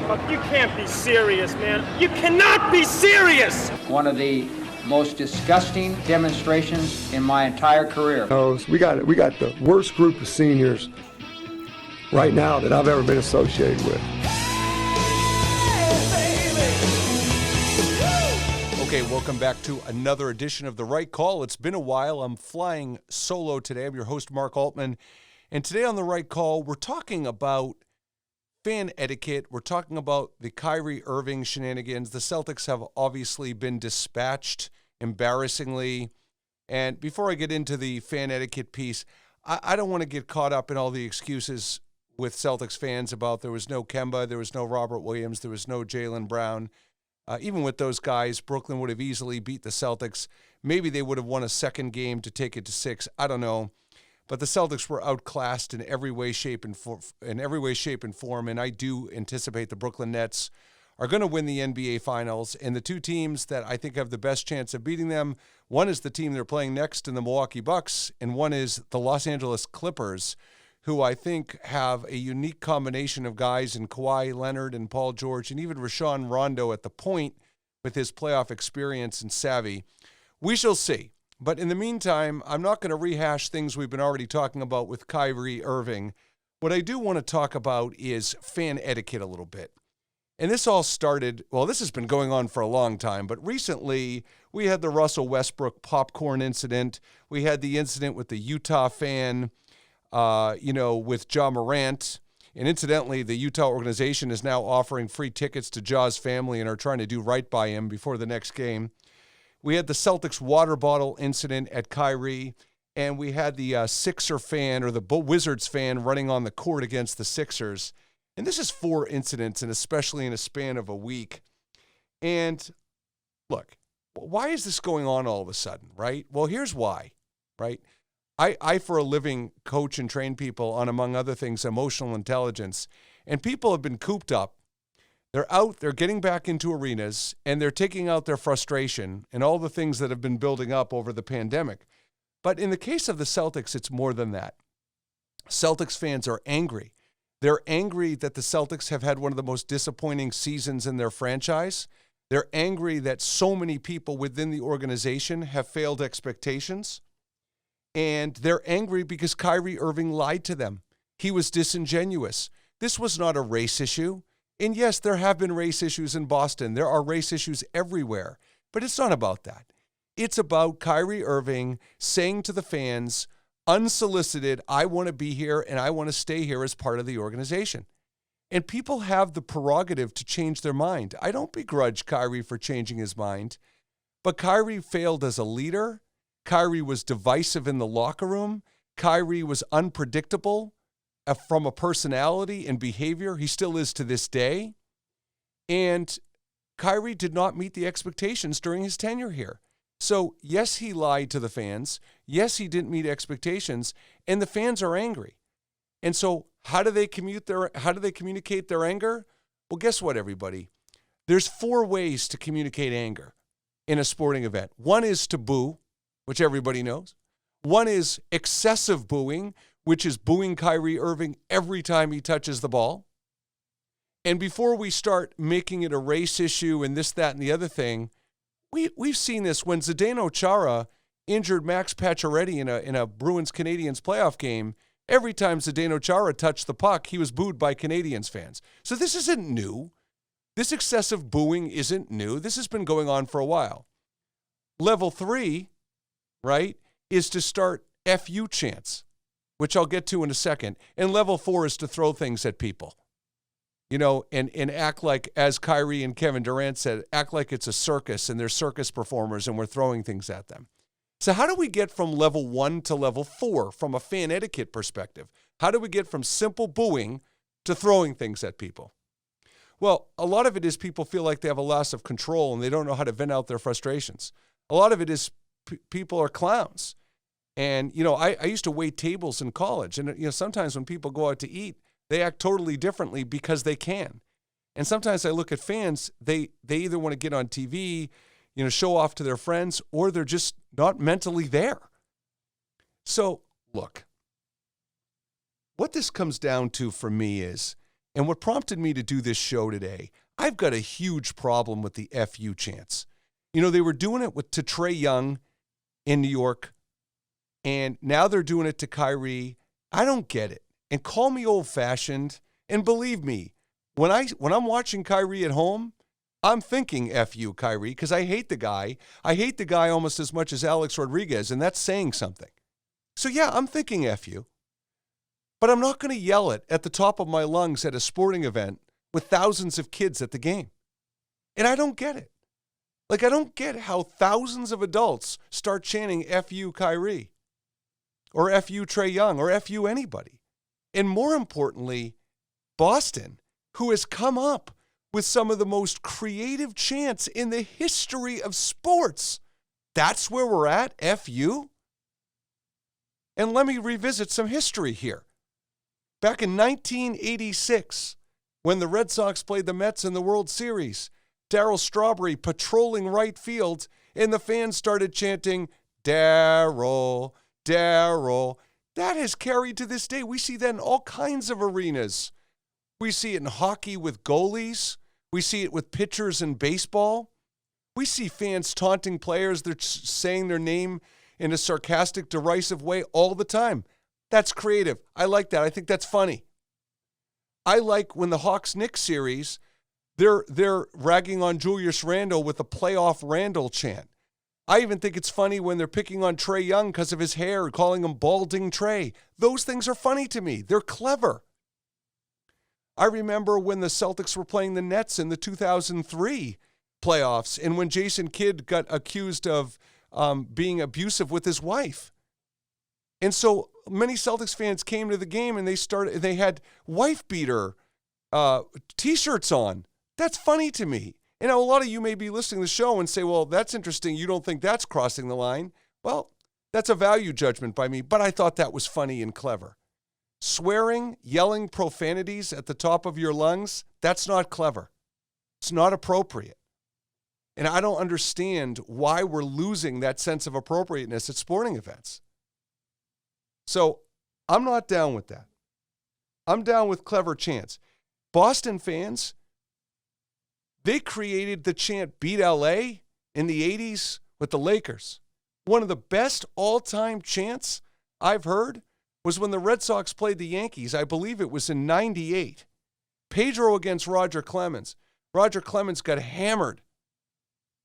You can't be serious, man. You cannot be serious! One of the most disgusting demonstrations in my entire career. We got the worst group of seniors right now that I've ever been associated with. Okay, welcome back to another edition of The Right Call. It's been a while. I'm flying solo today. I'm your host, Mark Altman. And today on The Right Call, we're talking about fan etiquette. We're talking about the Kyrie Irving shenanigans. The Celtics have obviously been dispatched embarrassingly. And before I get into the fan etiquette piece, I don't want to get caught up in all the excuses with Celtics fans about there was no Kemba, there was no Robert Williams, there was no Jaylen Brown. Even with those guys, Brooklyn would have easily beat the Celtics. Maybe they would have won a second game to take it to 6. I don't know. But the Celtics were outclassed in every way, shape, and form. And I do anticipate the Brooklyn Nets are going to win the NBA Finals. And the two teams that I think have the best chance of beating them, one is the team they're playing next in the Milwaukee Bucks, and one is the Los Angeles Clippers, who I think have a unique combination of guys in Kawhi Leonard and Paul George, and even Rajon Rondo at the point with his playoff experience and savvy. We shall see. But in the meantime, I'm not going to rehash things we've been already talking about with Kyrie Irving. What I do want to talk about is fan etiquette a little bit. And this all started, well, this has been going on for a long time, but recently we had the Russell Westbrook popcorn incident. We had the incident with the Utah fan, with Ja Morant. And incidentally, the Utah organization is now offering free tickets to Ja's family and are trying to do right by him before the next game. We had the Celtics water bottle incident at Kyrie, and we had the Sixer fan or the Wizards fan running on the court against the Sixers. And this is 4 incidents, and especially in a span of a week. And look, why is this going on all of a sudden, right? Well, here's why, right? I, for a living, coach and train people on, among other things, emotional intelligence. And people have been cooped up. They're out, they're getting back into arenas, and they're taking out their frustration and all the things that have been building up over the pandemic. But in the case of the Celtics, it's more than that. Celtics fans are angry. They're angry that the Celtics have had one of the most disappointing seasons in their franchise. They're angry that so many people within the organization have failed expectations. And they're angry because Kyrie Irving lied to them. He was disingenuous. This was not a race issue. And yes, there have been race issues in Boston. There are race issues everywhere. But it's not about that. It's about Kyrie Irving saying to the fans, unsolicited, I want to be here and I want to stay here as part of the organization. And people have the prerogative to change their mind. I don't begrudge Kyrie for changing his mind. But Kyrie failed as a leader. Kyrie was divisive in the locker room. Kyrie was unpredictable from a personality and behavior. He still is to this day. And Kyrie did not meet the expectations during his tenure here. So, yes, he lied to the fans. Yes, he didn't meet expectations, and the fans are angry. And so, how do they communicate their anger? Well, guess what, everybody? There's 4 ways to communicate anger in a sporting event. One is to boo, which everybody knows. One is excessive booing, which is booing Kyrie Irving every time he touches the ball. And before we start making it a race issue and this, that, and the other thing, we've seen this when Zdeno Chara injured Max Pacioretty in a Bruins-Canadiens playoff game. Every time Zdeno Chara touched the puck, he was booed by Canadiens fans. So this isn't new. This excessive booing isn't new. This has been going on for a while. Level 3, right, is to start FU chants, which I'll get to in a second. And level 4 is to throw things at people. And act like, as Kyrie and Kevin Durant said, act like it's a circus and they're circus performers and we're throwing things at them. So how do we get from level 1 to level 4 from a fan etiquette perspective? How do we get from simple booing to throwing things at people? Well, a lot of it is people feel like they have a loss of control and they don't know how to vent out their frustrations. A lot of it is people are clowns. And, I used to wait tables in college. And, sometimes when people go out to eat, they act totally differently because they can. And sometimes I look at fans, they either want to get on TV, show off to their friends, or they're just not mentally there. So, look, what this comes down to for me is, And what prompted me to do this show today, I've got a huge problem with the FU chants. You know, they were doing it to Trae Young in New York, and now they're doing it to Kyrie. I don't get it. And call me old-fashioned, and believe me, when I'm watching Kyrie at home, I'm thinking FU Kyrie because I hate the guy. I hate the guy almost as much as Alex Rodriguez, and that's saying something. So yeah, I'm thinking FU. But I'm not going to yell it at the top of my lungs at a sporting event with thousands of kids at the game. And I don't get it. Like, I don't get how thousands of adults start chanting FU Kyrie or FU Trae Young or FU anybody. And more importantly, Boston, who has come up with some of the most creative chants in the history of sports. That's where we're at, FU? And let me revisit some history here. Back in 1986, when the Red Sox played the Mets in the World Series, Darryl Strawberry patrolling right field, and the fans started chanting, Darryl, Darryl. That has carried to this day. We see that in all kinds of arenas. We see it in hockey with goalies. We see it with pitchers in baseball. We see fans taunting players. They're saying their name in a sarcastic, derisive way all the time. That's creative. I like that. I think that's funny. I like when the Hawks-Knicks series, they're ragging on Julius Randle with a playoff Randle chant. I even think it's funny when they're picking on Trae Young because of his hair, calling him Balding Trae. Those things are funny to me. They're clever. I remember when the Celtics were playing the Nets in the 2003 playoffs and when Jason Kidd got accused of being abusive with his wife. And so many Celtics fans came to the game and they had wife beater T-shirts on. That's funny to me. And a lot of you may be listening to the show and say, well, that's interesting. You don't think that's crossing the line? Well, that's a value judgment by me, but I thought that was funny and clever. Swearing, yelling profanities at the top of your lungs, that's not clever. It's not appropriate. And I don't understand why we're losing that sense of appropriateness at sporting events. So I'm not down with that. I'm down with clever chants. Boston fans, they created the chant Beat LA in the 80s with the Lakers. One of the best all-time chants I've heard was when the Red Sox played the Yankees. I believe it was in 98. Pedro against Roger Clemens. Roger Clemens got hammered.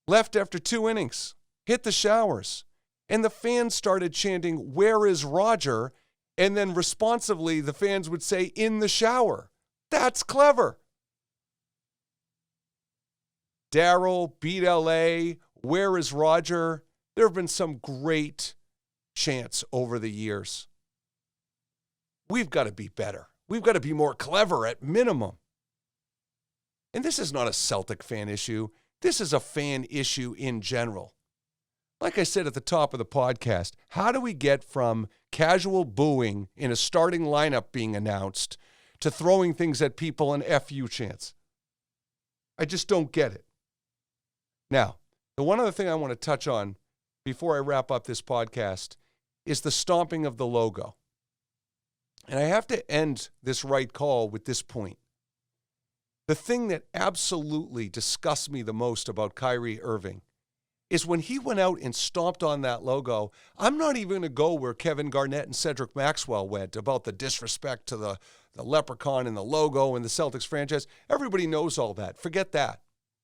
Left after 2 innings. Hit the showers. And the fans started chanting, "Where is Roger?" And then responsively, the fans would say, "In the shower." That's clever. Darryl, Beat LA, Where is Roger? There have been some great chants over the years. We've got to be better. We've got to be more clever at minimum. And this is not a Celtic fan issue. This is a fan issue in general. Like I said at the top of the podcast, how do we get from casual booing in a starting lineup being announced to throwing things at people and FU chants? I just don't get it. Now, the one other thing I want to touch on before I wrap up this podcast is the stomping of the logo. And I have to end this right call with this point. The thing that absolutely disgusts me the most about Kyrie Irving is when he went out and stomped on that logo. I'm not even going to go where Kevin Garnett and Cedric Maxwell went about the disrespect to the leprechaun and the logo and the Celtics franchise. Everybody knows all that. Forget that.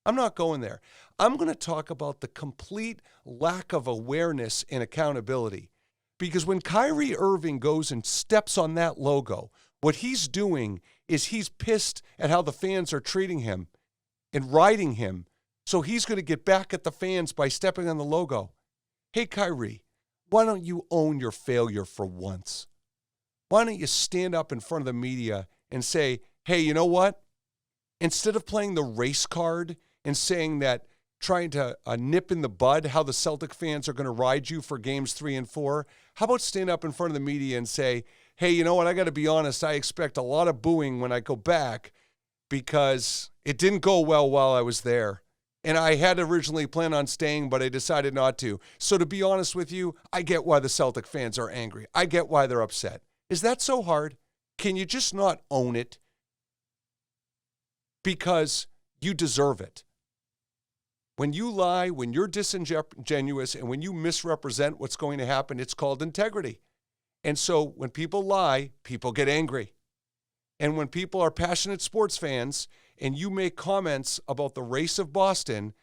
I'm not going there. I'm going to talk about the complete lack of awareness and accountability. Because when Kyrie Irving goes and steps on that logo, what he's doing is he's pissed at how the fans are treating him and riding him. So he's going to get back at the fans by stepping on the logo. Hey, Kyrie, why don't you own your failure for once? Why don't you stand up in front of the media and say, hey, you know what? Instead of playing the race card and saying that, trying to nip in the bud how the Celtic fans are going to ride you for games 3 and 4, how about stand up in front of the media and say, hey, you know what? I got to be honest. I expect a lot of booing when I go back because it didn't go well while I was there. And I had originally planned on staying, but I decided not to. So to be honest with you, I get why the Celtic fans are angry. I get why they're upset. Is that so hard? Can you just not own it? because you deserve it. When you lie, when you're disingenuous, and when you misrepresent what's going to happen, it's called integrity. And so when people lie, people get angry. And when people are passionate sports fans and you make comments about the race of Boston,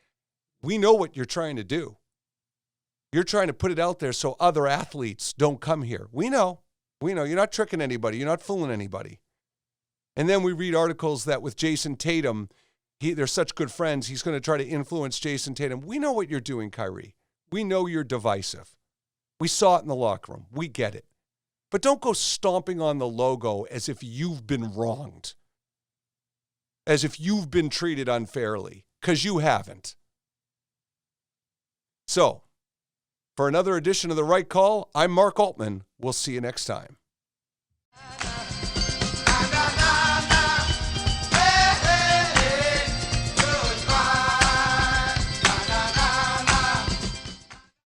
we know what you're trying to do. You're trying to put it out there so other athletes don't come here. We know. You're not tricking anybody. You're not fooling anybody. And then we read articles that with Jason Tatum, they're such good friends, he's going to try to influence Jason Tatum. We know what you're doing, Kyrie. We know you're divisive. We saw it in the locker room. We get it. But don't go stomping on the logo as if you've been wronged, as if you've been treated unfairly, because you haven't. So, for another edition of The Right Call, I'm Mark Altman. We'll see you next time.